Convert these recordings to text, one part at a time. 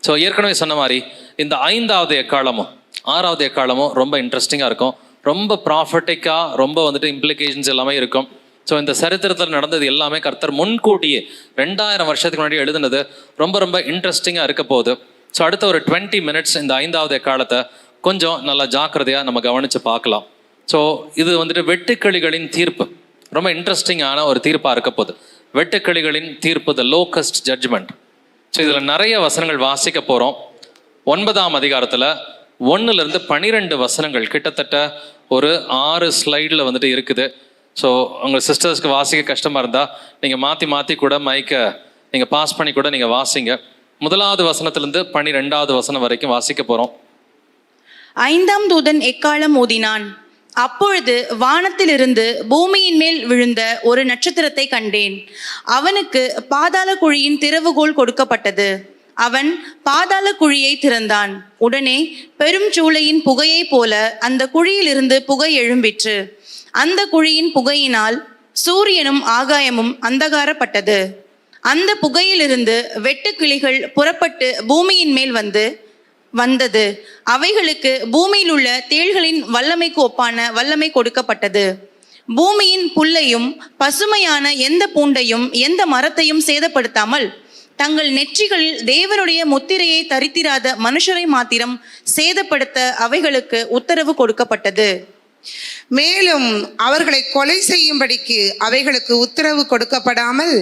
So ஏற்கனவே சொன்ன மாதிரி இந்த 5வது எக்காலமும் 6வது எக்காலமும் ரொம்ப இன்ட்ரெஸ்டிங்காக இருக்கும், ரொம்ப ப்ராஃபட்டிக்காக, ரொம்ப வந்துட்டு இம்ப்ளிகேஷன்ஸ் எல்லாமே இருக்கும். ஸோ இந்த சரித்திரத்தில் நடந்தது எல்லாமே கர்த்தர் முன்கூட்டியே 2000 வருஷத்துக்கு முன்னாடி எழுதுனது ரொம்ப ரொம்ப இன்ட்ரெஸ்டிங்காக இருக்க போகுது. ஸோ அடுத்த ஒரு 20 மினிட்ஸ் இந்த 5வது எக்காலத்தை கொஞ்சம் நல்லா ஜாக்கிரதையாக நம்ம கவனித்து பார்க்கலாம். ஸோ இது வந்துட்டு வெட்டுக்கிளிகளின் தீர்ப்பு, ரொம்ப இன்ட்ரெஸ்டிங்கான ஒரு தீர்ப்பாக இருக்க போகுது. வெட்டுக்கிளிகளின் தீர்ப்பு, த லோகஸ்ட் ஜட்ஜ்மெண்ட். ஸோ இதில் நிறைய வசனங்கள் வாசிக்க போகிறோம். 9ஆம் அதிகாரத்தில் 1லேருந்து 12 வசனங்கள், கிட்டத்தட்ட ஒரு 6 ஸ்லைடில் வந்துட்டு இருக்குது. ஸோ உங்கள் சிஸ்டர்ஸ்க்கு வாசிக்க கஷ்டமாக இருந்தால் நீங்கள் மாற்றி மாற்றி கூட மைக்கை நீங்கள் பாஸ் பண்ணி கூட நீங்கள் வாசிங்க. 1வது வசனத்திலிருந்து 12வது வசனம் வரைக்கும் வாசிக்க போகிறோம். 5ஆம் தூதன் எக்காலம் ஊதினான். அப்பொழுது வானத்திலிருந்து பூமியின் மேல் விழுந்த ஒரு நட்சத்திரத்தை கண்டேன். அவனுக்கு பாதாள குழியின் திறவுகோல் கொடுக்கப்பட்டது. அவன் பாதாள குழியை திறந்தான். உடனே பெரும் சூளையின் புகையை போல அந்த குழியிலிருந்து புகை எழும்பிற்று. அந்த குழியின் புகையினால் சூரியனும் ஆகாயமும் அந்தகாரப்பட்டது. அந்த புகையிலிருந்து வெட்டுக்கிளிகள் புறப்பட்டு பூமியின் மேல் வந்தது. அவைகளுக்கு பூமியில் உள்ள தேள்களின் வல்லமைக்கு ஒப்பான வல்லமை கொடுக்கப்பட்டது. பூமியின் புல்லையும் பசுமையான எந்த பூண்டையும் எந்த மரத்தையும் சேதப்படுத்தாமல் தங்கள் நெற்றிகளில் தேவனுடைய முத்திரையை தரித்திராத மனுஷரை மாத்திரம் சேதப்படுத்த அவைகளுக்கு உத்தரவு கொடுக்கப்பட்டது. மேலும் அவர்களை கொலை செய்யும்படிக்கு அவைகளுக்கு உத்தரவு கொடுக்கப்படாமல்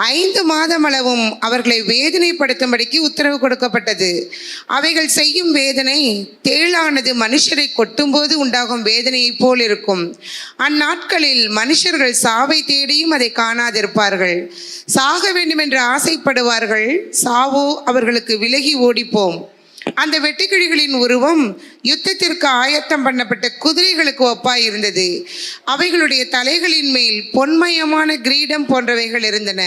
5 மாதமளவும் அவர்களை வேதனைப்படுத்தும்படிக்கு உத்தரவு கொடுக்கப்பட்டது. அவைகள் செய்யும் வேதனை தேளானது மனுஷரை கொட்டும்போது உண்டாகும் வேதனையைப் போல் இருக்கும். அந்நாட்களில் மனுஷர்கள் சாவை தேடியும் அதை காணாதிருப்பார்கள். சாக வேண்டுமென்று ஆசைப்படுவார்கள், சாவோ அவர்களுக்கு விலகி ஓடிப்போம். அந்த வெட்டுக்கிளிகளின் உருவம் யுத்தத்திற்கு ஆயத்தம் பண்ணப்பட்ட குதிரைகளுக்கு ஒப்பாய் இருந்தது. அவைகளுடைய தலைகளின் மேல் பொன்மயமான கிரீடம் போன்றவைகள் இருந்தன.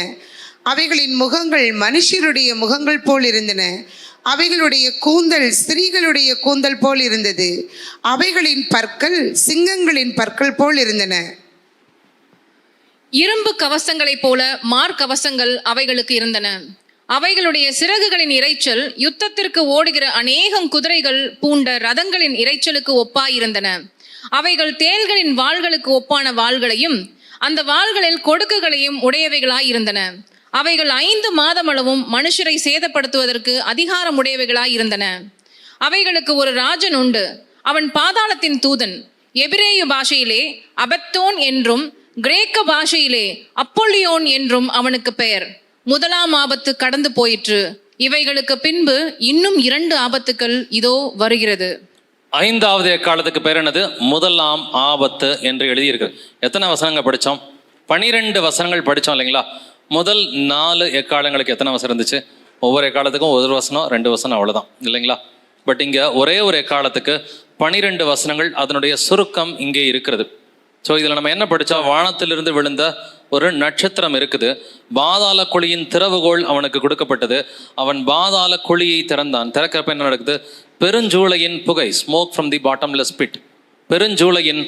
அவைகளின் முகங்கள் மனுஷருடைய முகங்கள் போல் இருந்தன. அவைகளுடைய கூந்தல் ஸ்திரீகளுடைய கூந்தல் போல் இருந்தது. அவைகளின் பற்கள் சிங்கங்களின் பற்கள் போல் இருந்தன. இரும்பு கவசங்களைப் போல மார்க்கவசங்கள் அவைகளுக்கு இருந்தன. அவைகளுடைய சிறகுகளின் இரைச்சல் யுத்தத்திற்கு ஓடுகிற அநேகம் குதிரைகள் பூண்ட ரதங்களின் இரைச்சலுக்கு ஒப்பாயிருந்தன. அவைகள் தேள்களின் வாள்களுக்கு ஒப்பான வாள்களையும் அந்த வாள்களில் கொடுக்குகளையும் உடையவைகளாயிருந்தன. அவைகள் 5 மாதமளவும் மனுஷரை சேதப்படுத்துவதற்கு அதிகாரம் உடையவைகளாயிருந்தன. அவைகளுக்கு ஒரு ராஜன் உண்டு. அவன் பாதாளத்தின் தூதன். எபிரேய பாஷையிலே அபத்தோன் என்றும் கிரேக்க பாஷையிலே அப்பொல்லியோன் என்றும் அவனுக்கு பெயர். 1ஆம் ஆபத்து கடந்து போயிற்று. இவைகளுக்கு பின்பு இன்னும் 2 ஆபத்துக்கள் இதோ வருகிறது. 5வது எக்காலத்துக்கு பேர் என்னது? 1ஆம் ஆபத்து என்று எழுதியிருக்கு. எத்தனை வசனங்கள் படித்தோம்? 12 வசனங்கள் படித்தோம் இல்லைங்களா? முதல் 4 எக்காலங்களுக்கு எத்தனை வசனம் இருந்துச்சு? ஒவ்வொரு எக்காலத்துக்கும் 1 வசனம் 2 வசனம், அவ்வளோதான் இல்லைங்களா? பட் இங்கே ஒரே ஒரு எக்காலத்துக்கு 12 வசனங்கள், அதனுடைய சுருக்கம் இங்கே இருக்கிறது. ஸோ இதில் நம்ம என்ன படித்தோம்? வானத்திலிருந்து விழுந்த ஒரு நட்சத்திரம் இருக்குது. பாதாள குழியின் திறவுகோள் அவனுக்கு கொடுக்கப்பட்டது. அவன் பாதாள குழியை திறந்தான். திறக்கிறப்ப என்ன நடக்குது? பெருஞ்சூளையின் புகை, smoke from the bottomless pit. பெருஞ்சூளையின்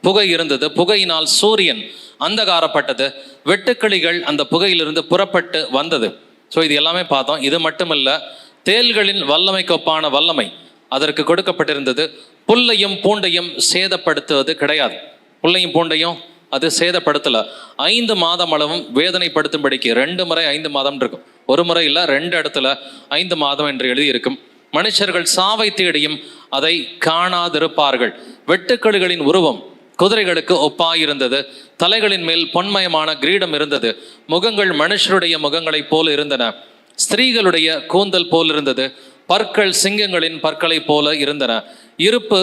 புகை இருந்தது. புகையினால் சூரியன் அந்தகாரப்பட்டது. வெட்டுக்கிளிகள் அந்த புகையிலிருந்து புறப்பட்டு வந்தது. ஸோ இது எல்லாமே பார்த்தோம். இது மட்டுமல்ல, தேள்களின் வல்லமைக்கு ஒப்பான வல்லமை அதற்கு கொடுக்கப்பட்டிருந்தது. புல்லையும் பூண்டையும் சேதப்படுத்துவது கிடையாது. புல்லையும் பூண்டையும் அது சேதப்படுத்தலை. 5 மாதம் அளவும் வேதனைப்படுத்தும்படிக்கு 2 முறை 5 மாதம் இருக்கும். ஒரு முறை இல்லை, 2 இடத்துல 5 மாதம் என்று எழுதியிருக்கும். மனுஷர்கள் சாவை தேடியும் அதை காணாதிருப்பார்கள். வெட்டுக்கிளிகளின் உருவம் குதிரைகளுக்கு ஒப்பாயிருந்தது. தலைகளின் மேல் பொன்மயமான கிரீடம் இருந்தது. முகங்கள் மனுஷருடைய முகங்களைப் போல இருந்தன. ஸ்திரீகளுடைய கூந்தல் போல் இருந்தது. பற்கள் சிங்கங்களின் பற்களைப் போல இருந்தன. இரும்பு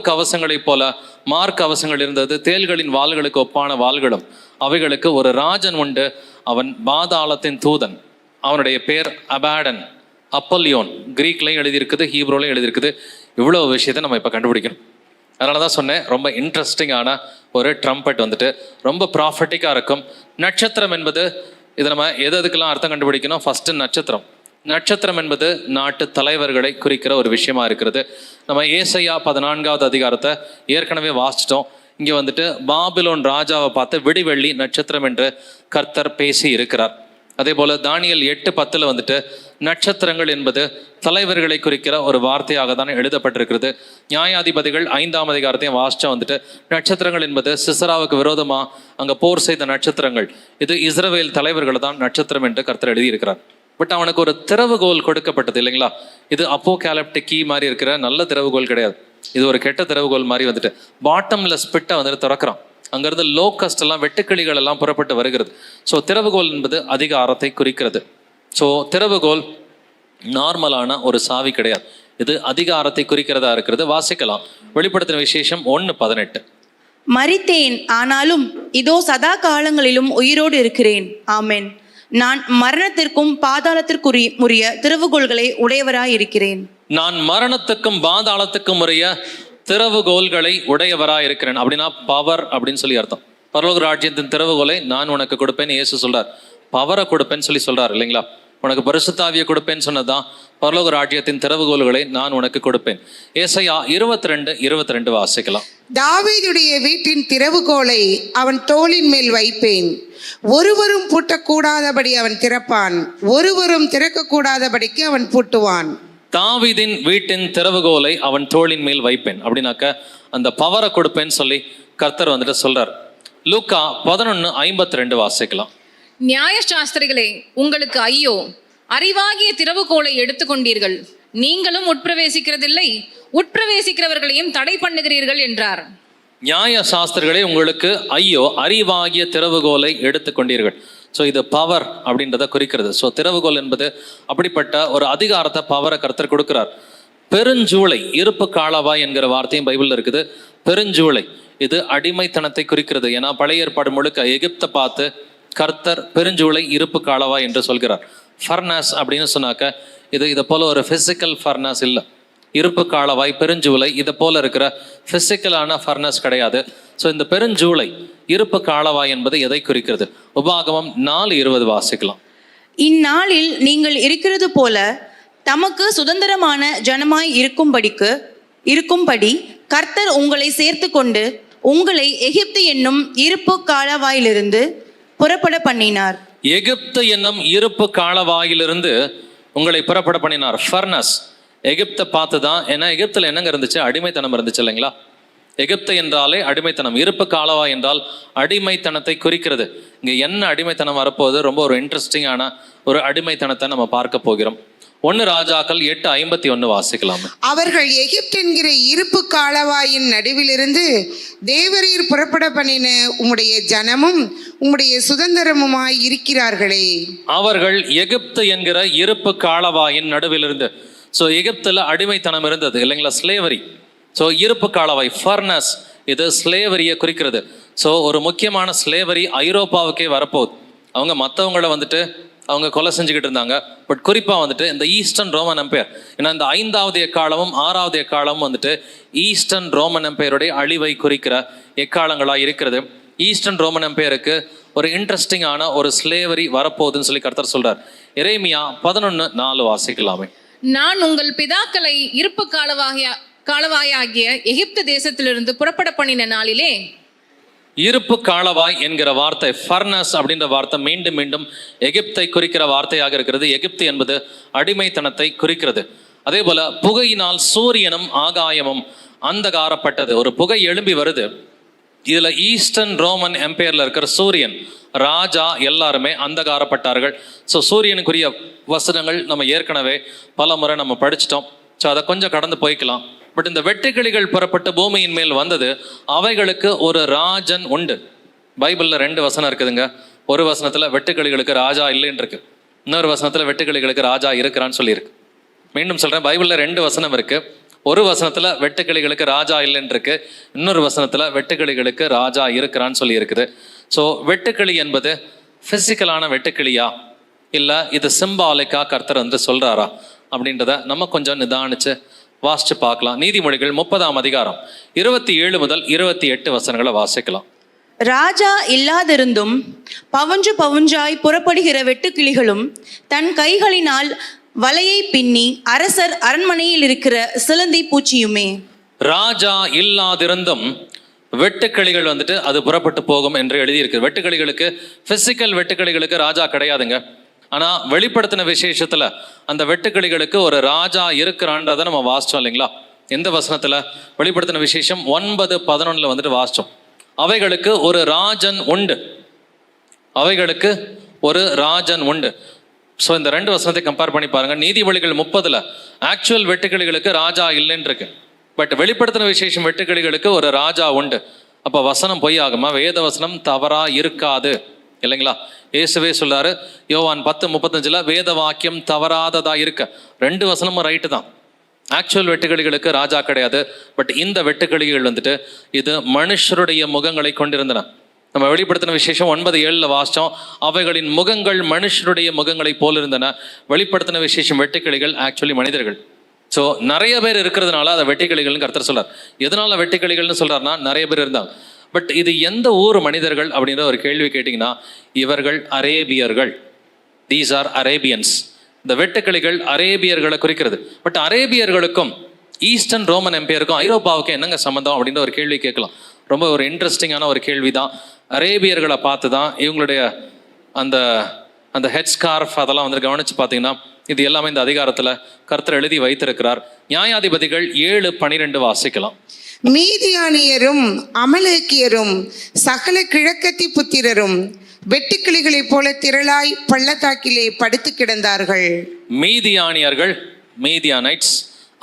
கவசங்களைப் போல மார்க்கவசங்கள் இருந்தது. தேள்களின் வாள்களுக்கு ஒப்பான வாள்களும். அவைகளுக்கு ஒரு ராஜன் உண்டு. அவன் பாதாளத்தின் தூதன். அவனுடைய பேர் அபாடன், அப்பல்லியோன். கிரீக்லையும் எழுதியிருக்குது, ஹீப்ரோலையும் எழுதியிருக்குது. இவ்வளோ விஷயத்தை நம்ம இப்போ கண்டுபிடிக்கணும். அதனால தான் சொன்னேன், ரொம்ப இன்ட்ரெஸ்டிங்கான ஒரு ட்ரம்பட் வந்துட்டு ரொம்ப ப்ராஃபட்டிக்காக இருக்கும். நட்சத்திரம் என்பது, இதை நம்ம எதுக்கெல்லாம் அர்த்தம் கண்டுபிடிக்கணும்? ஃபஸ்ட்டு நட்சத்திரம் என்பது நாட்டு தலைவர்களை குறிக்கிற ஒரு விஷயமா இருக்கிறது. நம்ம ஏசாயா 14வது அதிகாரத்தை ஏற்கனவே வாசிச்சிட்டோம். இங்கே வந்துட்டு பாபிலோன் ராஜாவை பார்த்து விடிவெள்ளி நட்சத்திரம் என்று கர்த்தர் பேசி இருக்கிறார். அதே போல தானியேல் 8:10 வந்துட்டு நட்சத்திரங்கள் என்பது தலைவர்களை குறிக்கிற ஒரு வார்த்தையாக தான் எழுதப்பட்டிருக்கிறது. நியாயாதிபதிகள் 5ஆம் அதிகாரத்தையும் வாசிச்சா வந்துட்டு நட்சத்திரங்கள் என்பது சிசராவுக்கு விரோதமா அங்க போர் செய்த நட்சத்திரங்கள், இது இஸ்ரவேல் தலைவர்கள் தான் நட்சத்திரம் என்று கர்த்தர் எழுதியிருக்கிறார். பட் அவனுக்கு ஒரு திறவுகோல் கொடுக்கப்பட்டது இல்லைங்களா? இது அப்போகாலிப்டிக் கீ மாதிரி இருக்கிற நல்ல திறவுகோல் கிடையாது. இது ஒரு கெட்ட திறவுகோல் மாதிரி வந்துட்டு பாட்டம்லெஸ் பிட்டை வந்துட்டு திறக்கிறான். அங்கிருந்து லோகஸ்ட் எல்லாம் வெட்டுக்கிளிகள் எல்லாம் புறப்பட்டு வருகிறது. ஸோ திறவுகோல் என்பது அதிகாரத்தை குறிக்கிறது. ஸோ திறவுகோல் நார்மலான ஒரு சாவி கிடையாது, இது அதிகாரத்தை குறிக்கிறதா இருக்கிறது. வாசிக்கலாம், வெளிப்படுத்தின விசேஷம் 1:18. மரித்தேன், ஆனாலும் இதோ சதா காலங்களிலும் உயிரோடு இருக்கிறேன். ஆமென். நான் மரணத்திற்கும் பாதாளத்திற்குரிய திறவுகோல்களை உடையவராய் இருக்கிறேன். நான் மரணத்துக்கும் பாதாளத்துக்கும் உரிய திறவுகோல்களை உடையவராய் இருக்கிறேன். அப்படின்னா பவர் அப்படின்னு சொல்லி அர்த்தம். பரலோக ராஜ்யத்தின் திறவுகோலை நான் உனக்கு கொடுப்பேன்னு இயேசு சொல்றார். பவரை கொடுப்பேன்னு சொல்லி சொல்றாரு இல்லைங்களா? உனக்கு பரிசுத்த ஆவியை கொடுப்பேன்னு சொன்னதான் பரலோக ராஜ்யத்தின் திறவுகோல்களை நான் உனக்கு கொடுப்பேன். ஏசாயா 22:22 வாசிக்கலாம். தாவீதுடைய வீட்டின் திறவுகோலை அவன் தோளின் மேல் வைப்பேன். ஒருவரும் பூட்டக்கூடாதபடி அவன் திறப்பான், ஒருவரும் திறக்கக்கூடாதபடிக்கு அவன் பூட்டுவான். தாவீதின் வீட்டின் திறவுகோலை அவன் தோளின் மேல் வைப்பேன் அப்படின்னாக்க அந்த பவரை கொடுப்பேன்னு சொல்லி கர்த்தர் வந்துட்டு சொல்றார். லூக்கா 11:52 வாசிக்கலாம். நியாயசாஸ்திரிகளே, உங்களுக்கு ஐயோ! அறிவாகிய திறவுகோலை எடுத்துக்கொண்டீர்கள், நீங்களும் உட்பிரவேசிக்கிறதில்லை, உட்பிரவேசிக்கிறவர்களையும் தடை பண்ணுகிறீர்கள் என்றார். நியாய சாஸ்திரிகளே, உங்களுக்கு ஐயோ! அறிவாகிய திறவுகோலை எடுத்துக்கொண்டீர்கள். ஸோ இது பவர் அப்படின்றத குறிக்கிறது. ஸோ திறவுகோல் என்பது அப்படிப்பட்ட ஒரு அதிகாரத்தை, பவரை கர்த்தர் கொடுக்கிறார். பெருஞ்சூளை, இருப்பு காலவாய் என்கிற வார்த்தையும் பைபிளில் இருக்குது. பெருஞ்சூளை இது அடிமைத்தனத்தை குறிக்கிறது. ஏன்னா பழைய ஏற்பாடு முழுக்க எகிப்தை பார்த்து கர்த்தர் பெருஞ்சூளை, இருப்பு காலவாய் என்று சொல்கிறார். ஃபர்னாஸ் அப்படின்னு சொன்னாக்க இதை போல ஒரு ஃபிசிக்கல் ஃபர்னாஸ் இல்லை. இருப்பு காலவாய், பெருஞ்சூளை இதை போல இருக்கிற பிசிக்கலான ஃபர்னஸ் கிடையாது. ஸோ இந்த பெருஞ்சூளை, இருப்பு காலவாய் என்பது எதை குறிக்கிறது? உபாகமம் 4:20 வாசிக்கலாம். இந்நாளில் நீங்கள் இருக்கிறது போல தமக்கு சுதந்திரமான ஜனமாய் இருக்கும்படி கர்த்தர் உங்களை சேர்த்து கொண்டு உங்களை எகிப்து என்னும் இருப்பு காலவாயிலிருந்து புறப்பட பண்ணினார். எகிப்து என்னும் இருப்பு காலவாயிலிருந்து உங்களை புறப்பட பண்ணினார். ஃபர்னஸ் எகிப்தை பார்த்து தான். ஏன்னா எகிப்தில் என்னங்க இருந்துச்சு? அடிமைத்தனம் இருந்துச்சு இல்லைங்களா? எகிப்து என்றாலே அடிமைத்தனம். இருப்பு காலவாய் என்றால் அடிமைத்தனத்தை குறிக்கிறது. இங்கே என்ன அடிமைத்தனம் வரப்போகுது? ரொம்ப ஒரு இன்ட்ரெஸ்டிங்கான ஒரு அடிமைத்தனத்தை நம்ம பார்க்க போகிறோம். 1 ராஜாக்கள் 8:51 வாசிக்கலாம். அவர்கள் எகிப்து என்கிற இருப்பு காலவாயின் நடுவிலிருந்து தேவரீர் புறப்பட பண்ணின உம்முடைய ஜனமும் உம்முடைய சுதந்திரமுமாய் இருக்கிறார்களே. அவர்கள் எகிப்து என்கிற இருப்பு காலவாயின் நடுவிலிருந்து. ஸோ எகிப்தில் அடிமைத்தனம் இருந்தது இல்லைங்களா? ஸ்லேவரி. ஸோ இருப்பு காலவாய், ஃபர்னஸ், இது ஸ்லேவரியை குறிக்கிறது. ஸோ ஒரு முக்கியமான ஸ்லேவரி ஐரோப்பாவுக்கே வரப்போகுது. அவங்க மற்றவங்கள வந்துட்டு அவங்க கொலை செஞ்சுக்கிட்டு இருந்தாங்க. பட் குறிப்பாக வந்துட்டு இந்த ஈஸ்டர்ன் ரோமன் எம்பையர், ஏன்னா இந்த 5வது எக்காலமும் 6வது எக்காலமும் வந்துட்டு ஈஸ்டர்ன் ரோமன் எம்பையருடைய அழிவை குறிக்கிற எக்காலங்களாக இருக்கிறது. ஈஸ்டர்ன் ரோமன் எம்பையருக்கு ஒரு இன்ட்ரெஸ்டிங்கான ஒரு ஸ்லேவரி வரப்போகுதுன்னு சொல்லி கர்த்தர் சொல்றார். எரேமியா 11:4 வாசிக்கலாமே. நான் உங்கள் பிதாக்களை இருப்பு காலவாயாகிய எகிப்து தேசத்திலிருந்து புறப்பட பண்ணின நாளிலே. இருப்பு காலவாய் என்கிற வார்த்தை, ஃபர்னஸ் அப்படின்ற வார்த்தை மீண்டும் மீண்டும் எகிப்தை குறிக்கிற வார்த்தையாக இருக்கிறது. எகிப்து என்பது அடிமைத்தனத்தை குறிக்கிறது. அதே போல புகையினால் சூரியனும் ஆகாயமும் அந்தகாரப்பட்டது. ஒரு புகை எழும்பி வருது. இதுல ஈஸ்டர்ன் ரோமன் எம்பையர்ல இருக்கிற சூரியன், ராஜா எல்லாருமே அந்தகாரப்பட்டார்கள். ஸோ சூரியனுக்குரிய வசனங்கள் நம்ம ஏற்கனவே பல முறை நம்ம படிச்சிட்டோம். ஸோ அதை கொஞ்சம் கடந்து போய்க்கலாம். பட் இந்த வெட்டுக்கிளிகள் புறப்பட்டு பூமியின் மேல் வந்தது. அவைகளுக்கு ஒரு ராஜன் உண்டு. பைபிளில் 2 வசனம் இருக்குதுங்க. ஒரு வசனத்தில் வெட்டுக்கிளிகளுக்கு ராஜா இல்லைன்னு இருக்கு, இன்னொரு வசனத்தில் வெட்டுக்கிளிகளுக்கு ராஜா இருக்கிறான்னு சொல்லியிருக்கு. மீண்டும் சொல்கிறேன், பைபிளில் 2 வசனம் இருக்கு. ஒரு வசனத்தில் வெட்டுக்கிளிகளுக்கு ராஜா இல்லைன்னு இருக்கு, இன்னொரு வசனத்தில் வெட்டுக்கிளிகளுக்கு ராஜா இருக்கிறான்னு சொல்லி இருக்குது. ஸோ வெட்டுக்கிளி என்பது ஃபிசிக்கலான வெட்டுக்கிளியா, இல்லை இது சிம்பாலிக்கா கர்த்தர் வந்து சொல்கிறாரா அப்படின்றத நம்ம கொஞ்சம் நிதானிச்சு வாசிச்சு பார்க்கலாம். நீதிமொழிகள் 30ஆம் அதிகாரம் 27 முதல் 28 வசனங்களை வாசிக்கலாம். ராஜா இல்லாதிருந்தும் பவுஞ்சாய் புறப்படுகிற வெட்டுக்கிளிகளும் தன் கைகளினால் வலையை பின்னி அரசர் அரண்மனையில் இருக்கிற சிலந்தி பூச்சியுமே. ராஜா இல்லாதிருந்தும் வெட்டுக்கிளிகள் வந்துட்டு அது புறப்பட்டு போகும் என்று எழுதியிருக்கு. வெட்டுக்கிளிகளுக்கு, பிசிக்கல் வெட்டுக்கிளிகளுக்கு ராஜா கிடையாதுங்க. ஆனா வெளிப்படுத்தின விசேஷத்துல அந்த வெட்டுக்கிளிகளுக்கு ஒரு ராஜா இருக்கிறான்றதை நம்ம வாசிச்சோம் இல்லைங்களா? எந்த வசனத்துல? வெளிப்படுத்தின விசேஷம் 9:11 வந்துட்டு வாசிச்சோம். அவைகளுக்கு ஒரு ராஜன் உண்டு, அவைகளுக்கு ஒரு ராஜன் உண்டு. ஸோ இந்த ரெண்டு வசனத்தை கம்பேர் பண்ணி பாருங்க. நீதிமொழிகள் 30 ஆக்சுவல் வெட்டுக்கிளிகளுக்கு ராஜா இல்லைன்னு இருக்கு. பட் வெளிப்படுத்தின விசேஷம் வெட்டுக்கிளிகளுக்கு ஒரு ராஜா உண்டு. அப்ப வசனம் பொய் ஆகுமா? வேத வசனம் தவறா இருக்காது இல்லைங்களா? இயேசுவே சொல்றாரு யோவான் 10:35 வேத வாக்கியம் தவறாததா இருக்க. ரெண்டு வசனமும் ரைட்டு தான். ஆக்சுவல் வெட்டுக்கிளிகளுக்கு ராஜா கிடையாது. பட் இந்த வெட்டுக்கிளிகள் வந்துட்டு இது மனுஷருடைய முகங்களை கொண்டிருந்தன. நம்ம வெளிப்படுத்தின விசேஷம் 9:7 வாசிச்சோம். அவைகளின் முகங்கள் மனுஷருடைய முகங்களை போல் இருந்தன. வெளிப்படுத்தின விசேஷம் வெட்டுக்கிளிகள் ஆக்சுவலி மனிதர்கள். ஸோ நிறைய பேர் இருக்கிறதுனால அதை வெட்டுக்கிளிகள்னு கர்த்தர் சொல்றார். எதனால வெட்டுக்கிளிகள்னு சொல்றாருன்னா நிறைய பேர் இருந்தாங்க. பட் இது எந்த ஊர் மனிதர்கள் அப்படின்ற ஒரு கேள்வி கேட்டிங்கன்னா இவர்கள் அரேபியர்கள். These are Arabians. இந்த வெட்டுக்கிளிகள் அரேபியர்களை குறிக்கிறது. பட் அரேபியர்களுக்கும் ஈஸ்டர்ன் ரோமன் எம்பையருக்கும் ஐரோப்பாவுக்கும் என்னங்க சம்மந்தம் அப்படின்ற ஒரு கேள்வி கேட்கலாம். ரொம்ப ஒரு இன்ட்ரெஸ்டிங்கான ஒரு கேள்வி தான். அரேபியர்களை பார்த்து தான் இவங்களுடைய அந்த அந்த ஹெட் ஸ்கார்ஃப் அதெல்லாம் வந்து கவனிச்சு பார்த்தீங்கன்னா இது எல்லாமே இந்த அதிகாரத்தில் கர்த்தர் எழுதி வைத்திருக்கிறார். நியாயாதிபதிகள் 7:12 வாசிக்கலாம். மீதியானியரும் அமலேக்கியரும் சகல கிழக்கத்தி புத்திரரும் வெட்டுக்கிளிகளைப் போல திரளாய் பள்ளத்தாக்கிலே படுத்து கிடந்தார்கள். மீதியானியர்கள், மீதியானைட்ஸ்,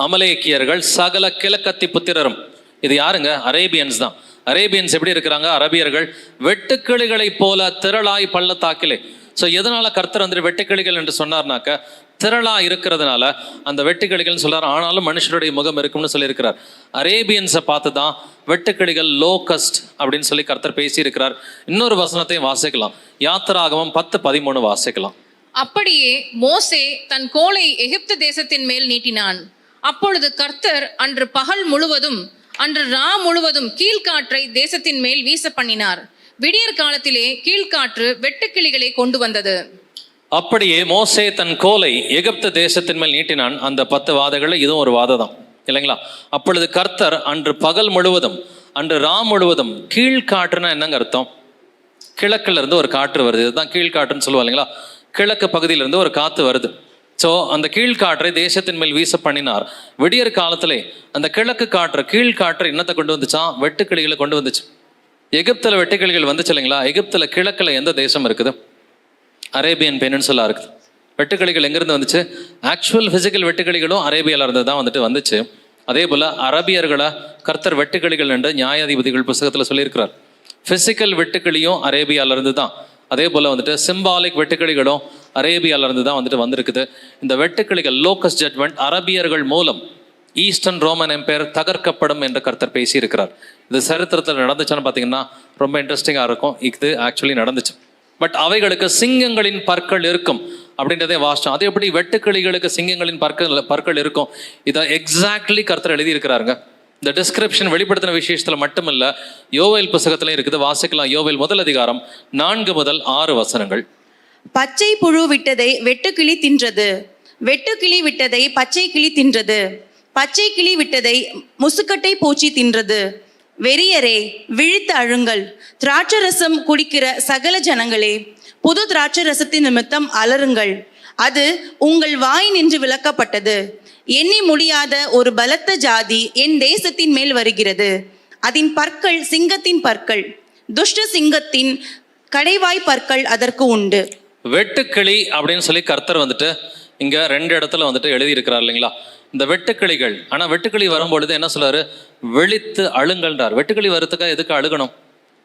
அமலேக்கியர்கள், சகல கிழக்கத்தி புத்திரரும். இது யாருங்க? அரேபியன்ஸ் தான். அரேபியன்ஸ் எப்படி இருக்கிறாங்க? அரபியர்கள் வெட்டுக்கிளிகளை போல திரளாய் பள்ளத்தாக்கிலே. ஸோ எதனால கர்த்தர் வந்து வெட்டுக்கிளிகள் என்று சொன்னார்னாக்க திரளா இருக்கிறதுனால அந்த வெட்டுக்கிளிகள்னு சொல்றாரு. ஆனாலும் மனுஷருடைய முகம் இருக்கும்னு சொல்லியிருக்கிறார். அரேபியன்ஸை பார்த்து தான் வெட்டுக்கிளிகள் லோகஸ்ட் அப்படின்னு சொல்லி கர்த்தர் பேசி இருக்கிறார். இன்னொரு வசனத்தையும் வாசிக்கலாம். யாத்திராகமம் 10:13 வாசிக்கலாம். அப்படியே மோசே தன் கோலை எகிப்து தேசத்தின் மேல் நீட்டினான். அப்பொழுது கர்த்தர் அன்று பகல் முழுவதும் அன்று ரா முழுவதும் கீழ்காற்றை தேசத்தின் மேல் வீச பண்ணினார். விடியற் காலத்திலே கீழ்காற்று வெட்டுக்கிளிகளை கொண்டு வந்தது. அப்படியே மோசே தன் கோலை எகிப்து தேசத்தின் மேல் நீட்டினான். அந்த 10 வாதைகள்ல இதுவும் ஒரு வாதை தான் இல்லைங்களா? அப்பொழுது கர்த்தர் அன்று பகல் முழுவதும் அன்று ரா முழுவதும் கீழ்காற்றுனா என்னங்க அர்த்தம்? கிழக்குல இருந்து ஒரு காற்று வருது. இதுதான் கீழ்காற்றுன்னு சொல்லுவாங்க இல்லைங்களா? கிழக்கு பகுதியிலிருந்து ஒரு காற்று வருது. ஸோ அந்த கீழ்காற்றை தேசத்தின் மேல் வீச பண்ணினார். விடியற் காலத்திலே அந்த கிழக்கு காற்று கீழ்காற்று என்னத்தை கொண்டு வந்துச்சான்? வெட்டுக்கிளிகளை கொண்டு வந்துச்சு. எகிப்தில் வெட்டுக்கிளிகள் வந்துச்சு இல்லைங்களா? எகிப்தில் கிழக்கில் எந்த தேசம் இருக்குது? அரேபியன் பெனின்சுலா இருக்குது. வெட்டுக்கிளிகள் எங்கேருந்து வந்துச்சு? ஆக்சுவல் ஃபிசிக்கல் வெட்டுக்கிளிகளும் அரேபியாவில் இருந்து தான் வந்துச்சு. அதே போல் அரபியர்களை கர்த்தர் வெட்டுக்கிளிகள் என்று நியாயாதிபதிகள் புத்தகத்தில் சொல்லியிருக்கிறார். ஃபிசிக்கல் வெட்டுக்கிளியும் அரேபியாவிலிருந்து தான். அதே போல் வந்துட்டு சிம்பாலிக் வெட்டுக்கிளிகளும் அரேபியாவிலிருந்து தான் வந்திருக்குது. இந்த வெட்டுக்கிளிகள் லோக்கஸ் ஜட்மெண்ட் அரபியர்கள் மூலம் ஈஸ்டர்ன் ரோமன் எம்பையர் தகர்க்கப்படும் என்று கர்த்தர் பேசி இருக்கிறார். இது சரித்திரத்தில் நடந்துச்சுன்னு பார்த்தீங்கன்னா ரொம்ப இன்ட்ரெஸ்டிங்காக இருக்கும். இது ஆக்சுவலி நடந்துச்சு. பட் அவைகளுக்கு சிங்கங்களின் பற்கள் இருக்கும் அப்படின்றதே வாசிச்சோம். அது எப்படி வெட்டுக்கிளிகளுக்கு சிங்கங்களின் பற்கள் இருக்கும்? இதை எக்ஸாக்ட்லி கர்த்தர் எழுதி இருக்கிறாருங்க. இந்த டிஸ்கிரிப்ஷன் வெளிப்படுத்தின விசேஷத்தில் மட்டுமில்ல, யோவேல் புத்தகத்திலையும் இருக்குது. வாசிக்கலாம். யோவேல் 1:4 முதல் 6 வசனங்கள். பச்சை புழு விட்டதை வெட்டுக்கிளி தின்றது, வெட்டுக்கிளி விட்டதை பச்சை கிளி தின்றது, பச்சை கிளி விட்டதை முசுக்கட்டை பூச்சி தின்றது. வெறியரே விழித்து அழுங்கள், திராட்சரசம் குடிக்கிற சகல ஜனங்களே புது திராட்சரசத்தின் நிமித்தம் அலறுங்கள். அது உங்கள் வாய் நின்று விலக்கப்பட்டது. எண்ணி முடியாத ஒரு பலத்த ஜாதி என் தேசத்தின் மேல் வருகிறது. அதன் பற்கள் சிங்கத்தின் பற்கள், துஷ்ட சிங்கத்தின் கடைவாய் பற்கள் அதற்கு உண்டு. வெட்டுக்கிளி அப்படின்னு சொல்லி கர்த்தர் வந்துட்டு இங்க 2 இடத்துல எழுதி இருக்கிறார் இல்லைங்களா? இந்த வெட்டுக்கிளிகள். ஆனா வெட்டுக்கிளி வரும்பொழுது என்ன சொல்றாரு? விழித்து அழுங்கள்ன்றார். வெட்டுக்கிளி வரத்துக்காக எதுக்கு அழுகணும்?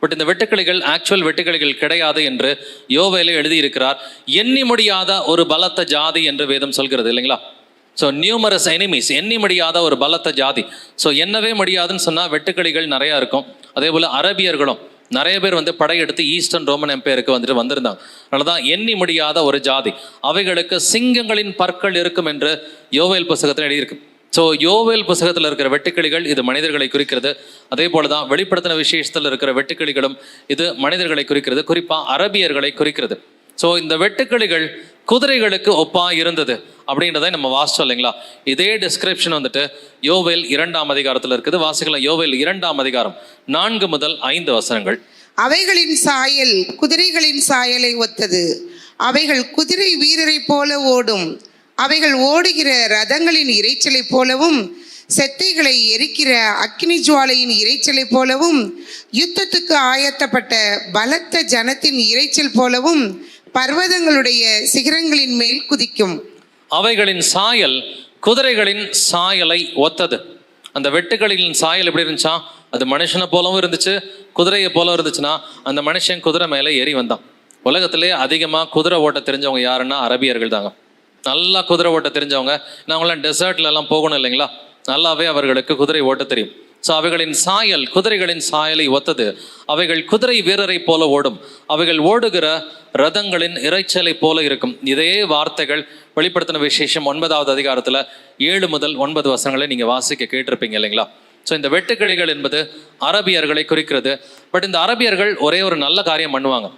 பட் இந்த வெட்டுக்கிளிகள் ஆக்சுவல் வெட்டுக்கிளிகள் கிடையாது என்று யோவேலே எழுதி இருக்கிறார். எண்ணி முடியாத ஒரு பலத்த ஜாதி என்று வேதம் சொல்கிறது இல்லைங்களா? ஸோ நியூமரஸ் எனிமீஸ், எண்ணி முடியாத ஒரு பலத்த ஜாதி. ஸோ எண்ணவே முடியாதுன்னு சொன்னால் வெட்டுக்கிளிகள் நிறையா இருக்கும். அதே போல் அரபியர்களும் நிறைய பேர் படையெடுத்து ஈஸ்டர்ன் ரோமன் எம்பையருக்கு வந்திருந்தாங்க. அதனாலதான் எண்ணி முடியாத ஒரு ஜாதி. அவைகளுக்கு சிங்கங்களின் பற்கள் இருக்கும் என்று யோவேல் புத்தகத்தில் எழுதியிருக்கு. ஸோ யோவேல் புத்தகத்தில் இருக்கிற வெட்டுக்கிளிகள் இது மனிதர்களை குறிக்கிறது. அதே போலதான் வெளிப்படுத்தின விசேஷத்தில் இருக்கிற வெட்டுக்கிளிகளும் இது மனிதர்களை குறிக்கிறது, குறிப்பா அரபியர்களை குறிக்கிறது. ஸோ இந்த வெட்டுக்கிளிகள் குதிரைகளுக்கு ஒப்பா இருந்தது அப்படின்றதை நம்ம வாசிச்சோம் இல்லைங்களா? இதே டிஸ்கிரிப்ஷன் யோவேல் 2ஆம் அதிகாரத்தில் இருக்குது. வாசிக்கலாம். யோவேல் 2ஆம் அதிகாரம் 4 முதல் 5 வசனங்கள். அவைகளின் சாயல் குதிரைகளின் சாயலை ஒத்தது, அவைகள் குதிரை வீரரைப் போல ஓடும். அவைகள் ஓடுகிற ரதங்களின் இரைச்சலைப் போலவும் செத்தைகளை எரிக்கிற அக்கினி ஜுவாலையின் இரைச்சலைப் போலவும் யுத்தத்துக்கு ஆயத்தப்பட்ட பலத்த ஜனத்தின் இரைச்சல் போலவும் பர்வதங்களுடைய சிகரங்களின் மேல் குதிக்கும். அவைகளின் சாயல் குதிரைகளின் சாயலை ஒத்தது. அந்த வெட்டுக்களின் சாயல் எப்படி இருந்துச்சா, அது மனுஷனை போலவும் இருந்துச்சு, குதிரையை போலவும் இருந்துச்சுன்னா அந்த மனுஷன் குதிரை மேலே ஏறி வந்தான். உலகத்திலே அதிகமாக குதிரை ஓட்ட தெரிஞ்சவங்க யாருன்னா அரபியர்கள் தாங்க. நல்லா குதிரை ஓட்ட தெரிஞ்சவங்க. நாங்களாம் டெசர்ட்லலாம் போகணும் இல்லைங்களா, நல்லாவே அவர்களுக்கு குதிரை ஓட்ட தெரியும். ஸோ அவைகளின் சாயல் குதிரைகளின் சாயலை ஒத்தது. அவைகள் குதிரை வீரரை போல ஓடும். அவைகள் ஓடுகிற ரதங்களின் இரைச்சலை போல இருக்கும். இதே வார்த்தைகள் வெளிப்படுத்தின விசேஷம் 9வது அதிகாரத்தில் 7 முதல் 9 வசனங்களை நீங்கள் வாசிக்க கேட்டிருப்பீங்க இல்லைங்களா. ஸோ இந்த வெட்டுக்கிளிகள் என்பது அரபியர்களை குறிக்கிறது. பட் இந்த அரபியர்கள் ஒரே ஒரு நல்ல காரியம் பண்ணுவாங்க,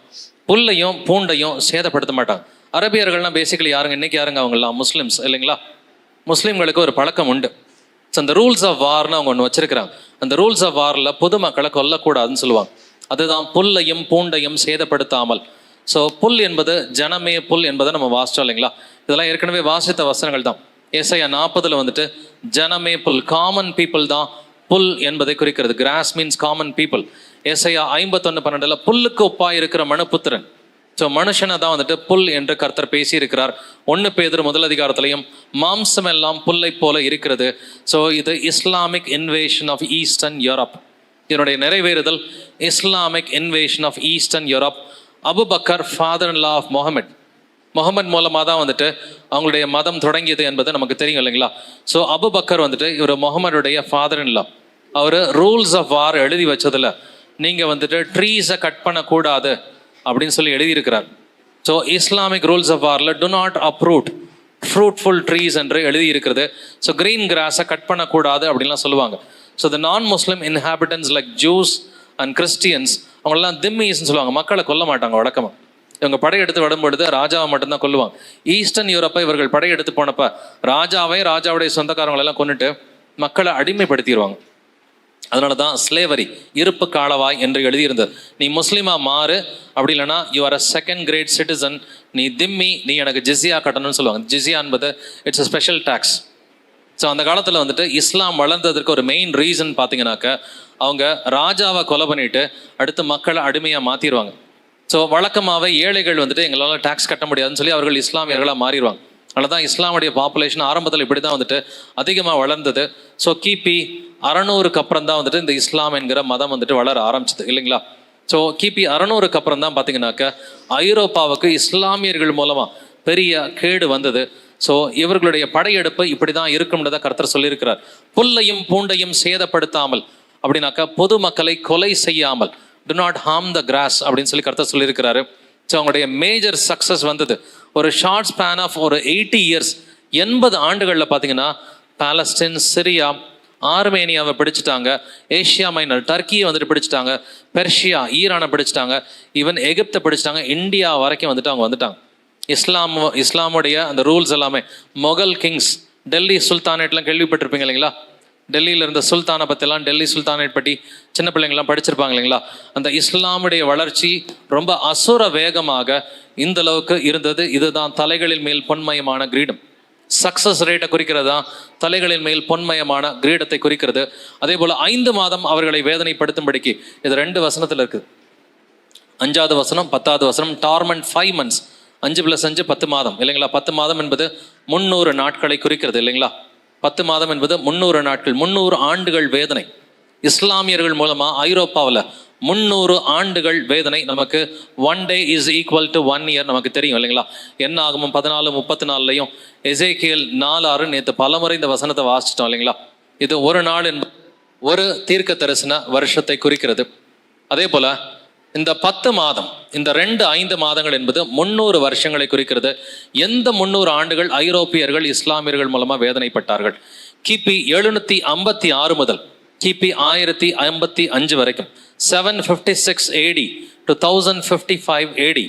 புல்லையும் பூண்டையும் சேதப்படுத்த மாட்டாங்க. அரபியர்கள்லாம் பேசிக்கலி யாருங்க, இன்னைக்கு யாருங்க அவங்கெல்லாம் முஸ்லிம்ஸ் இல்லைங்களா. முஸ்லீம்களுக்கு ஒரு பழக்கம் உண்டு. ஸோ அந்த ரூல்ஸ் ஆஃப் வார்னு அவங்க ஒன்று வச்சிருக்கிறாங்க. அந்த ரூல்ஸ் ஆஃப் வாரில் பொதுமக்களை கொல்லக்கூடாதுன்னு சொல்லுவாங்க. அதுதான் புல்லையும் பூண்டையும் சேதப்படுத்தாமல். ஸோ புல் என்பது ஜனமே புல் என்பதை நம்ம வாசிச்சோம் இல்லைங்களா. இதெல்லாம் ஏற்கனவே வாசித்த வசனங்கள் தான். ஏசாயா 40 வந்துட்டு ஜனமே புல், காமன் பீப்புள் தான் புல் என்பதை குறிக்கிறது. Cross means common people. ஏசாயா 51:12 புல்லுக்கு ஒப்பாய் இருக்கிற மனுபுத்திரன். ஸோ மனுஷனை தான் வந்துட்டு புல் என்று கர்த்தர் பேசி இருக்கிறார். 1 பேதுரு 1 அதிகாரத்திலையும் மாம்சம் எல்லாம் புல்லை போல இருக்கிறது. ஸோ இது Islamic invasion of Eastern Europe. இதனுடைய நிறைவேறுதல் Islamic invasion of Eastern Europe. Abu Bakr father in law of Muhammad மூலமாக தான் வந்துட்டு அவங்களுடைய மதம் தொடங்கியது என்பது நமக்கு தெரியும் இல்லைங்களா. ஸோ அபுபக்கர் வந்துட்டு இவர் முகமதுடைய ஃபாதர் இன் லா. அவர் ரூல்ஸ் ஆஃப் வார் எழுதி வச்சதில் நீங்கள் வந்துட்டு ட்ரீஸை கட் பண்ணக்கூடாது அப்படின்னு சொல்லி எழுதியிருக்கிறார். ஸோ இஸ்லாமிக் ரூல்ஸ் ஆஃப் வாரில் to not uproot fruitful trees என்று எழுதியிருக்கிறது. ஸோ க்ரீன் கிராஸை கட் பண்ணக்கூடாது அப்படின்லாம் சொல்லுவாங்க. So the non Muslim inhabitants like Jews and Christians அவங்களெல்லாம் திம்மிஸ்ன்னு சொல்லுவாங்க. மக்களை கொல்ல மாட்டாங்க வழக்கமாக. இவங்க படையெடுத்து விடும்பொழுது ராஜாவை மட்டும்தான் கொல்லுவாங்க. ஈஸ்டர்ன் யூரோப்பை இவர்கள் படையெடுத்து போனப்ப ராஜாவுடைய சொந்தக்காரங்களெல்லாம் கொண்டுட்டு மக்களை அடிமைப்படுத்திடுவாங்க. அதனால தான் ஸ்லேவரி, இருப்பு காலவாய் என்று எழுதியிருந்தது. நீ முஸ்லீமா மாறு, அப்படி இல்லைனா you are a second grade citizen, நீ திம்மி, நீ எனக்கு ஜிஸியா கட்டணும்னு சொல்லுவாங்க. ஜிஸியா என்பது it's a special tax. So அந்த காலத்தில் வந்துட்டு இஸ்லாம் வளர்ந்ததற்கு ஒரு மெயின் ரீசன் பார்த்தீங்கன்னாக்க அவங்க ராஜாவை கொலை பண்ணிட்டு அடுத்து மக்களை அடிமையாக மாற்றிடுவாங்க. ஸோ வழக்கமாகவே ஏழைகள் வந்துட்டு எங்களால் டேக்ஸ் கட்ட முடியாதுன்னு சொல்லி அவர்கள் இஸ்லாமியர்களாக மாறிடுவாங்க. அதனால தான் இஸ்லாமுடைய பாப்புலேஷன் ஆரம்பத்தில் இப்படி தான் வந்துட்டு அதிகமாக வளர்ந்தது. ஸோ கிபி 600க்கு அப்புறம் தான் வந்துட்டு இந்த இஸ்லாம் என்கிற மதம் வந்துட்டு வளர ஆரம்பிச்சது இல்லைங்களா. ஸோ கிபி 600க்கு அப்புறம் தான் பார்த்தீங்கன்னாக்க ஐரோப்பாவுக்கு இஸ்லாமியர்கள் மூலமாக பெரிய கேடு வந்தது. ஸோ இவர்களுடைய படையெடுப்பு இப்படி தான் இருக்கும்ன்றதை கர்த்தர் சொல்லியிருக்கிறார். புல்லையும் பூண்டையும் சேதப்படுத்தாமல் அப்படின்னாக்கா பொதுமக்களை கொலை செய்யாமல், to not harm the cross அப்படின்னு சொல்லி கர்த்தர் சொல்லியிருக்கிறாரு. ஸோ அவங்களுடைய மேஜர் சக்ஸஸ் வந்தது ஒரு ஷார்ட் ஸ்பேன் ஆஃப் ஒரு 80 இயர்ஸ், 80 ஆண்டுகளில் பார்த்தீங்கன்னா பாலஸ்தீன், சிரியா, ஆர்மேனியாவை பிடிச்சிட்டாங்க, ஏஷியா மைனர் டர்க்கியை வந்துட்டு பிடிச்சிட்டாங்க, பெர்ஷியா ஈரானை பிடிச்சிட்டாங்க, ஈவன் எகிப்தை பிடிச்சிட்டாங்க, இந்தியா வரைக்கும் வந்துட்டு அவங்க வந்துட்டாங்க. இஸ்லாமுடைய அந்த ரூல்ஸ் எல்லாமே மொகல் கிங்ஸ், டெல்லி சுல்தானேட்லாம் கேள்விப்பட்டிருப்பீங்க இல்லைங்களா. டெல்லியில் இருந்த சுல்தானை பற்றிலாம், டெல்லி சுல்தானேட் பற்றி சின்ன பிள்ளைங்கள்லாம் படிச்சிருப்பாங்க இல்லைங்களா. அந்த இஸ்லாமுடைய வளர்ச்சி ரொம்ப அசுர வேகமாக இந்த அளவுக்கு இருந்தது. இதுதான் தலைகளின் மேல் பொன்மயமான கிரீடம். சக்சஸ் ரேட்டை குறிக்கிறதா, தலைகளின் மேல் பொன்மயமான கிரீடத்தை குறிக்கிறது. அதே போல் 5 மாதம் அவர்களை வேதனைப்படுத்தும்படிக்கு இது 2 வசனத்தில் இருக்குது. 5வது வசனம் 10வது வசனம். டார்மெண்ட் 5 months, 5 + 5 10 மாதம் இல்லைங்களா. 10 மாதம் என்பது 300 நாட்களை குறிக்கிறது இல்லைங்களா. 10 மாதம் என்பது 300 நாட்கள், 300 ஆண்டுகள் வேதனை. இஸ்லாமியர்கள் மூலமாக ஐரோப்பாவில் 300 ஆண்டுகள் வேதனை. நமக்கு 1 day is equal to 1 year நமக்கு தெரியும் இல்லைங்களா. என்ன ஆகும் 14:34 எசேக்கியேல் 4:6 நேற்று பலமுறை இந்த வசனத்தை வாசிச்சிட்டோம் இல்லைங்களா. இது ஒரு நாள் என்பது ஒரு தீர்க்க தரிசன வருஷத்தை குறிக்கிறது. அதே போல இந்த 10 மாதம், இந்த 5 மாதங்கள் என்பது 300 வருஷங்களை குறிக்கிறது. எந்த 300 ஆண்டுகள் ஐரோப்பியர்கள் இஸ்லாமியர்கள் மூலமாக வேதனைப்பட்டார்கள்? கிபி 756 முதல் கிபி 1055 வரைக்கும், 756 AD to 1055 AD.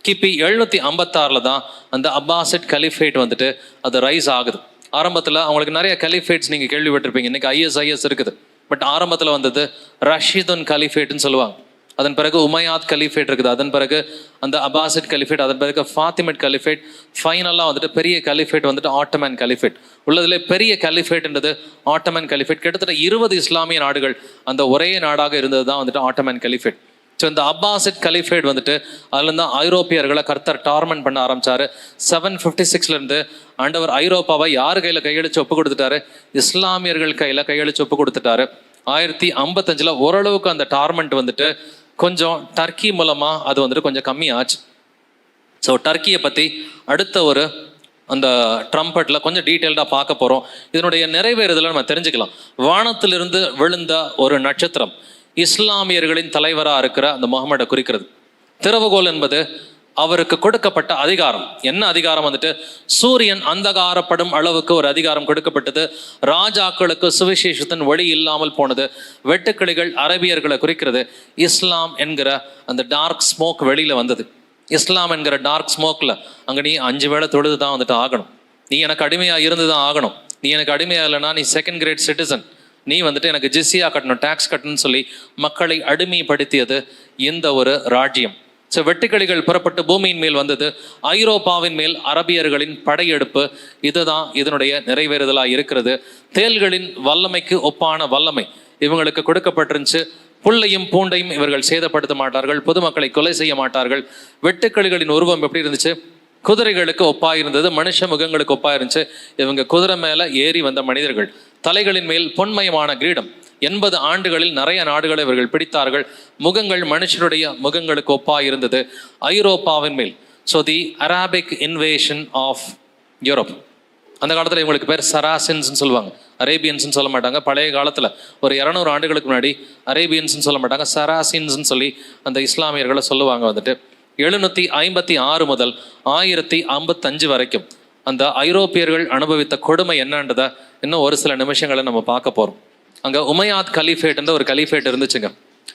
கிபி 756 தான் அந்த அப்பாசிட் கலிஃபேட் வந்துட்டு அது ரைஸ் ஆகுது. ஆரம்பத்தில் அவங்களுக்கு நிறைய கலிஃபேட்ஸ் நீங்கள் கேள்விப்பட்டிருப்பீங்க. இன்னைக்கு ISIS இருக்குது. பட் ஆரம்பத்தில் வந்தது ரஷீதுன் கலிஃபேட்னு சொல்லுவாங்க. அதன் பிறகு உமையாத் கலிஃபேட் இருக்குது, அதன் பிறகு அந்த அபாசிட் கலிஃபேட், அதன் பிறகு ஃபாத்திமிட் கலிஃபேட், ஃபைனலாக வந்துட்டு பெரிய கலிஃபேட் வந்துட்டு ஆட்டோமன் கலிஃபேட். உள்ளதுல பெரிய கலிஃபேட்ன்றது ஆட்டோமன் கலிஃபேட். கிட்டத்தட்ட 20 இஸ்லாமிய நாடுகள் அந்த ஒரே நாடாக இருந்தது தான் வந்துட்டு ஆட்டோமன் கலிஃபேட். ஸோ இந்த அப்பாசிட் கலிஃபேட் வந்துட்டு அதுலேருந்து ஐரோப்பியர்களை கர்த்தர் டார்மெண்ட் பண்ண ஆரம்பிச்சாரு. 756 ஆண்டவர் ஐரோப்பாவை யார் கையில் கையெழுத்து ஒப்பு கொடுத்துட்டாரு? இஸ்லாமியர்கள் கையில் கையெழுத்து ஒப்பு கொடுத்துட்டாரு. 1055 ஓரளவுக்கு அந்த டார்மெண்ட் வந்துட்டு கொஞ்சம் டர்க்கி மூலமாக அது வந்துட்டு கொஞ்சம் கம்மியாச்சு. ஸோ டர்க்கியை பற்றி அடுத்த ஒரு அந்த ட்ரம்பட்டில் கொஞ்சம் டீட்டெயில்டாக பார்க்க போகிறோம். இதனுடைய நிறைவேறுதலை நம்ம தெரிஞ்சுக்கலாம். வானத்திலிருந்து விழுந்த ஒரு நட்சத்திரம் இஸ்லாமியர்களின் தலைவராக இருக்கிற அந்த முகமதை குறிக்கிறது. திறவுகோல் என்பது அவருக்கு கொடுக்கப்பட்ட அதிகாரம். என்ன அதிகாரம்? வந்துட்டு சூரியன் அந்தகாரப்படும் அளவுக்கு ஒரு அதிகாரம் கொடுக்கப்பட்டது. ராஜாக்களுக்கு சுவிசேஷத்தின் வழி இல்லாமல் போனது. வெட்டுக்கிளிகள் அரபியர்களை குறிக்கிறது. இஸ்லாம் என்கிற அந்த டார்க் ஸ்மோக் வெளியில் வந்தது. இஸ்லாம் என்கிற டார்க் ஸ்மோக்கில் அங்கே நீ 5 வேளை தொழுது தான் வந்துட்டு ஆகணும். நீ எனக்கு அடிமையாக இருந்து தான் ஆகணும். நீ எனக்கு அடிமையாக இல்லைன்னா நீ செகண்ட் கிரேட் சிட்டிசன். நீ வந்துட்டு எனக்கு ஜிஸியா கட்டணும், டேக்ஸ் கட்டணும்னு சொல்லி மக்களை அடிமைப்படுத்தியது இந்த ஒரு ராஜ்யம். ஸோ வெட்டுக்கிளிகள் புறப்பட்டு பூமியின் மேல் வந்தது. ஐரோப்பாவின் மேல் அரபியர்களின் படையெடுப்பு. இதுதான் இதனுடைய நிறைவேறுதலாக இருக்கிறது. தேள்களின் வல்லமைக்கு ஒப்பான வல்லமை இவங்களுக்கு கொடுக்கப்பட்டிருந்துச்சு. புல்லையும் பூண்டையும் இவர்கள் சேதப்படுத்த மாட்டார்கள். பொதுமக்களை கொலை செய்ய மாட்டார்கள். வெட்டுக்கிளிகளின் உருவம் எப்படி இருந்துச்சு? குதிரைகளுக்கு ஒப்பாக இருந்தது. மனுஷ முகங்களுக்கு ஒப்பாக இருந்துச்சு. இவங்க குதிரை மேலே ஏறி வந்த மனிதர்கள். தலைகளின் மேல் பொன்மயமான கிரீடம். 80 ஆண்டுகளில் நிறைய நாடுகளை இவர்கள் பிடித்தார்கள். முகங்கள் மனுஷருடைய முகங்களுக்கு ஒப்பாக இருந்தது. ஐரோப்பாவின் மேல் so the Arabic invasion of Europe. அந்த காலத்தில் இவங்களுக்கு பேர் சராசின்ஸ்ன்னு சொல்லுவாங்க. அரேபியன்ஸ்ன்னு சொல்ல மாட்டாங்க. பழைய காலத்தில் ஒரு 200 ஆண்டுகளுக்கு முன்னாடி அரேபியன்ஸ்ன்னு சொல்ல மாட்டாங்க, சராசின்ஸ்ன்னு சொல்லி அந்த இஸ்லாமியர்களை சொல்லுவாங்க. வந்துட்டு 756 முதல் 1055 வரைக்கும் அந்த ஐரோப்பியர்கள் அனுபவித்த கொடுமை என்னன்றதை இன்னும் ஒரு சில நிமிஷங்களை நம்ம பார்க்க போகிறோம். அங்கே உமையாத் கலிஃபேட்ன்ற ஒரு கலிஃபேட் இருந்துச்சுங்க.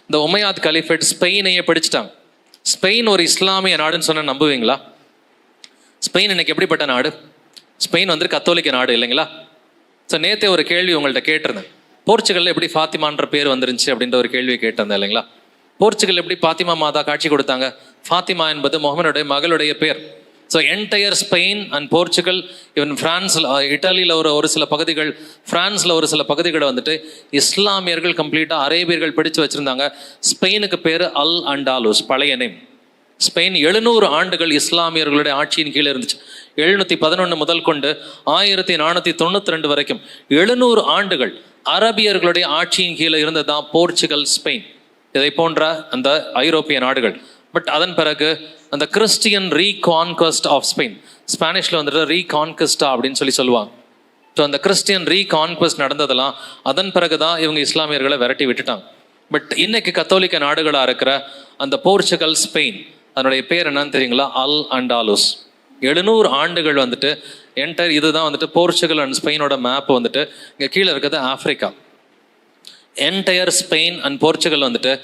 இந்த உமையாத் கலிஃபேட் ஸ்பெயினையே பிடிச்சிட்டாங்க. ஸ்பெயின் ஒரு இஸ்லாமிய நாடுன்னு சொன்ன நம்புவீங்களா? ஸ்பெயின் இன்னைக்கு எப்படிப்பட்ட நாடு? ஸ்பெயின் வந்து கத்தோலிக்க நாடு இல்லைங்களா? ஸோ நேற்றே ஒரு கேள்வி உங்கள்கிட்ட கேட்டிருந்தேன். போர்ச்சுகல்ல எப்படி ஃபாத்திமான்ற பேர் வந்துருந்துச்சு அப்படின்ற ஒரு கேள்வியை கேட்டிருந்தேன் இல்லைங்களா? போர்ச்சுகல் எப்படி ஃபாத்திமா மாதா காட்சி கொடுத்தாங்க? ஃபாத்திமா என்பது முகமதுடைய மகளுடைய பேர். So entire Spain and Portugal, even ஃப்ரான்ஸில், இட்டாலியில் ஒரு சில பகுதிகள், ஃப்ரான்ஸில் ஒரு சில பகுதிகளை வந்துட்டு இஸ்லாமியர்கள் கம்ப்ளீட்டாக அரேபியர்கள் பிடிச்சு வச்சுருந்தாங்க. ஸ்பெயினுக்கு பேர் அல் அண்டாலூஸ், பழைய நேம். ஸ்பெயின் 700 ஆண்டுகள் இஸ்லாமியர்களுடைய ஆட்சியின் கீழே இருந்துச்சு. 711 முதல் கொண்டு 1492 வரைக்கும் 700 ஆண்டுகள் அரபியர்களுடைய ஆட்சியின் கீழே இருந்ததுதான் போர்ச்சுகல், ஸ்பெயின், இதை போன்ற அந்த ஐரோப்பிய நாடுகள். பட் அதன் பிறகு அந்த கிறிஸ்டியன் ரீகான்கஸ்ட் ஆஃப் ஸ்பெயின், ஸ்பானிஷில் வந்துட்டு ரீகான்கஸ்டா அப்படின்னு சொல்லுவாங்க. ஸோ அந்த கிறிஸ்டியன் ரீகான்கஸ்ட் நடந்ததெல்லாம் அதன் பிறகு தான் இவங்க இஸ்லாமியர்களை விரட்டி விட்டுட்டாங்க. பட் இன்னைக்கு கத்தோலிக்க நாடுகளாக இருக்கிற அந்த போர்ச்சுகல், ஸ்பெயின், அதனுடைய பேர் என்னன்னு தெரியுங்களா? அல் அண்டாலூஸ். 700 ஆண்டுகள் வந்துட்டு என்டையர் இதுதான் வந்துட்டு போர்ச்சுகல் அண்ட் ஸ்பெயினோட மேப். வந்துட்டு இங்கே கீழே இருக்கிறது Africa. Entire Spain and Portugal வந்துட்டு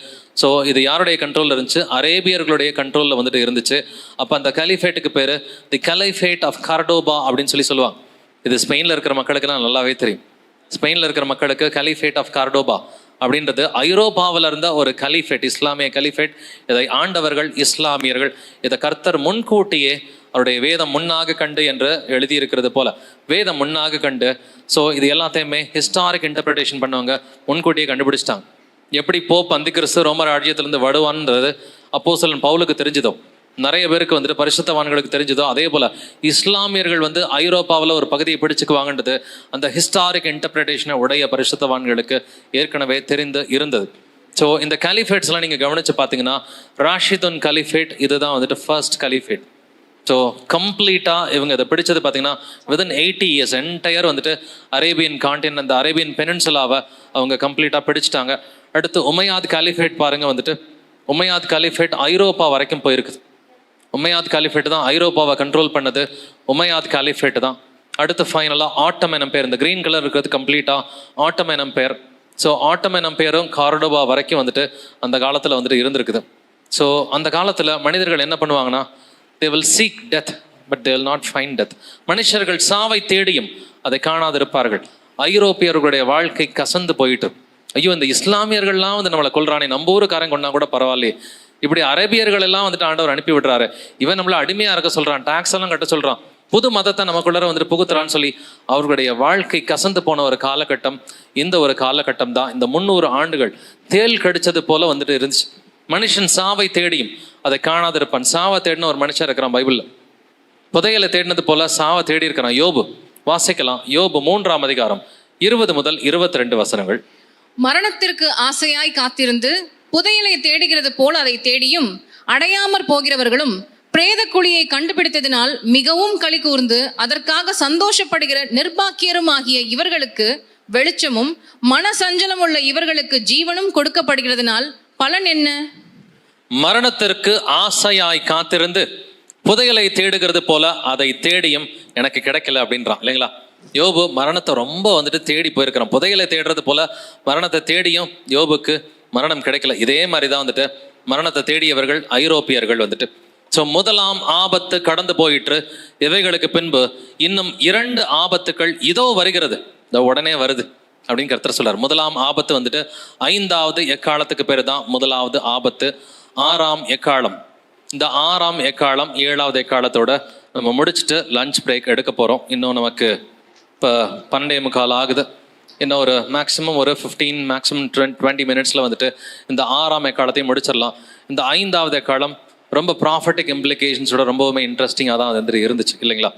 ஸோ இது யாருடைய கண்ட்ரோலில் இருந்துச்சு? அரேபியர்களுடைய கண்ட்ரோலில் வந்துட்டு இருந்துச்சு. அப்போ அந்த கலிஃபேட்டுக்கு பேர் தி கலைஃபேட் ஆஃப் கார்டோபா அப்படின்னு சொல்லுவாங்க. இது ஸ்பெயினில் இருக்கிற மக்களுக்கெல்லாம் நல்லாவே தெரியும். ஸ்பெயினில் இருக்கிற மக்களுக்கு கலிஃபேட் ஆஃப் கார்டோபா அப்படின்றது ஐரோப்பாவில் இருந்த ஒரு கலிஃபேட், இஸ்லாமிய கலிஃபேட். இதை ஆண்டவர்கள் இஸ்லாமியர்கள். இதை கர்த்தர் முன்கூட்டியே அவருடைய வேதம் முன்னாக கண்டு என்று எழுதியிருக்கிறது போல வேதம் முன்னாக கண்டு. ஸோ இது எல்லாத்தையுமே ஹிஸ்டாரிக் இன்டர்பிரிட்டேஷன் பண்ணவங்க முன்கூட்டியே கண்டுபிடிச்சிட்டாங்க. எப்படி போப் அந்திகிறிஸ்து ரோமர் ராஜ்யத்திலிருந்து வருவான்ன்றது அப்போஸ்தலன் பவுலுக்கு தெரிஞ்சதோ, நிறைய பேருக்கு வந்துட்டு பரிசுத்தவான்களுக்கு தெரிஞ்சதோ, அதே போல் இஸ்லாமியர்கள் வந்து ஐரோப்பாவில் ஒரு பகுதியை பிடிச்சுக்குவாங்கன்றது அந்த ஹிஸ்டாரிக் இன்டர்பிரிட்டேஷனை உடைய பரிசுத்தவான்களுக்கு ஏற்கனவே தெரிந்து இருந்தது. ஸோ இந்த கலிஃபேட்ஸ்லாம் நீங்கள் கவனித்து பார்த்தீங்கன்னா ராஷிதுன் கலிஃபேட் இதுதான் வந்துட்டு ஃபர்ஸ்ட் கலிஃபேட். ஸோ கம்ப்ளீட்டாக இவங்க இதை பிடிச்சது பார்த்தீங்கன்னா வித்தின் 80 இயர்ஸ் என்டையர் வந்துட்டு அரேபியன் கான்டினென்ட், அந்த அரேபியன் பெனின்சுலாவை அவங்க கம்ப்ளீட்டாக பிடிச்சிட்டாங்க. அடுத்து உமையாத் கலிஃபேட் பாருங்கள், வந்துட்டு உமையாத் கலிஃபேட் ஐரோப்பா வரைக்கும் போயிருக்குது. உமையாத் கலிஃபேட் தான் ஐரோப்பாவை கண்ட்ரோல் பண்ணது. உமையாத் கலிஃபேட் தான். அடுத்து ஃபைனலாக ஆட்டமன் எம்பையர், இந்த கிரீன் கலர் இருக்கிறது கம்ப்ளீட்டாக Ottoman empire. So Ottoman எம்பையரும் Cordoba வரைக்கும் வந்துட்டு அந்த காலத்தில் வந்துட்டு இருந்திருக்குது. ஸோ அந்த காலத்தில் மனிதர்கள் என்ன பண்ணுவாங்கன்னா, they will seek death but they will not find death. மனுஷர்கள் சாவை தேடியும் அதை காணாதிருப்பார்கள். ஐரோப்பியர்களுடைய வாழ்க்கை கசந்து போயிட்டு ஐயோ இந்த இஸ்லாமியர்கள்லாம் வந்து நம்மளை கொல்றானே, நம்ம ஊருக்காரன் கொண்டா கூட பரவாயில்லையே, இப்படி அரேபியர்கள் எல்லாம் வந்துட்டு ஆண்டவர் அனுப்பி விடுறாரு, இவன் நம்மள அடிமையா இருக்க சொல்றான், டாக்ஸ் எல்லாம் கட்ட சொல்றான், புது மதத்தை நமக்குள்ளார வந்துட்டு புகுத்துறான்னு சொல்லி அவர்களுடைய வாழ்க்கை கசந்து போன ஒரு காலகட்டம் இந்த ஒரு காலகட்டம் தான். இந்த 300 ஆண்டுகள் தேள் கடிச்சது போல வந்துட்டு இருந்துச்சு. மனுஷன் சாவை தேடியும் அதை காணாதிருப்பான். சாவை தேடின ஒரு மனுஷன் இருக்கிறான் பைபிள்ல. புதையலை தேடினது போல சாவை தேடி இருக்கிறான். யோபு வாசிக்கலாம். யோபு 3ஆம் அதிகாரம் 20 முதல் 22 வசனங்கள். மரணத்திற்கு ஆசையாய் காத்திருந்து புதையலை தேடுகிறது போல அதை தேடியும் அடையாமற் போகிறவர்களும் பிரேத குழியை கண்டுபிடித்ததினால் மிகவும் களி கூர்ந்து அதற்காக சந்தோஷப்படுகிற நிர்பாக்கியருமாகிய இவர்களுக்கு வெளிச்சமும் மன சஞ்சலம் உள்ள இவர்களுக்கு ஜீவனும் கொடுக்கப்படுகிறதுனால் பலன் என்ன? மரணத்திற்கு ஆசையாய் காத்திருந்து புதையலை தேடுகிறது போல அதை தேடியும் எனக்கு கிடைக்கல அப்படின்றான் இல்லைங்களா. யோபு மரணத்தை ரொம்ப வந்துட்டு தேடி போயிருக்கிறான். புதையலை தேடுறது போல மரணத்தை தேடியும் யோபுக்கு மரணம் கிடைக்கல. இதே மாதிரிதான் வந்துட்டு மரணத்தை தேடியவர்கள் ஐரோப்பியர்கள் வந்துட்டு. ஸோ முதலாம் ஆபத்து கடந்து போயிட்டு இவைகளுக்கு பின்பு இன்னும் 2 ஆபத்துக்கள் இதோ வருகிறது, இந்த உடனே வருது அப்படின்னு கர்த்தர் சொல்றார். முதலாம் ஆபத்து வந்துட்டு 5வது எக்காலத்துக்கு பேரு தான் முதலாவது ஆபத்து. 6ஆம் எக்காலம். இந்த 6ஆம் எக்காலம் 7வது எக்காலத்தோட நம்ம முடிச்சுட்டு லஞ்ச் பிரேக் எடுக்க போறோம். இன்னும் நமக்கு இப்போ 12:45 ஆகுது. இன்னும் ஒரு மேக்ஸிமம் ஒரு 15 மேக்ஸிமம் 20 மினிட்ஸ்ல வந்துட்டு இந்த 6ஆம் எக்காலத்தையும் முடிச்சிடலாம். இந்த 5வது எக்காலம் ரொம்ப ப்ராஃபட்டிக் இம்ப்ளிகேஷன்ஸோட ரொம்பவுமே இன்ட்ரெஸ்டிங்காக தான் அது இருந்துச்சு இல்லைங்களா.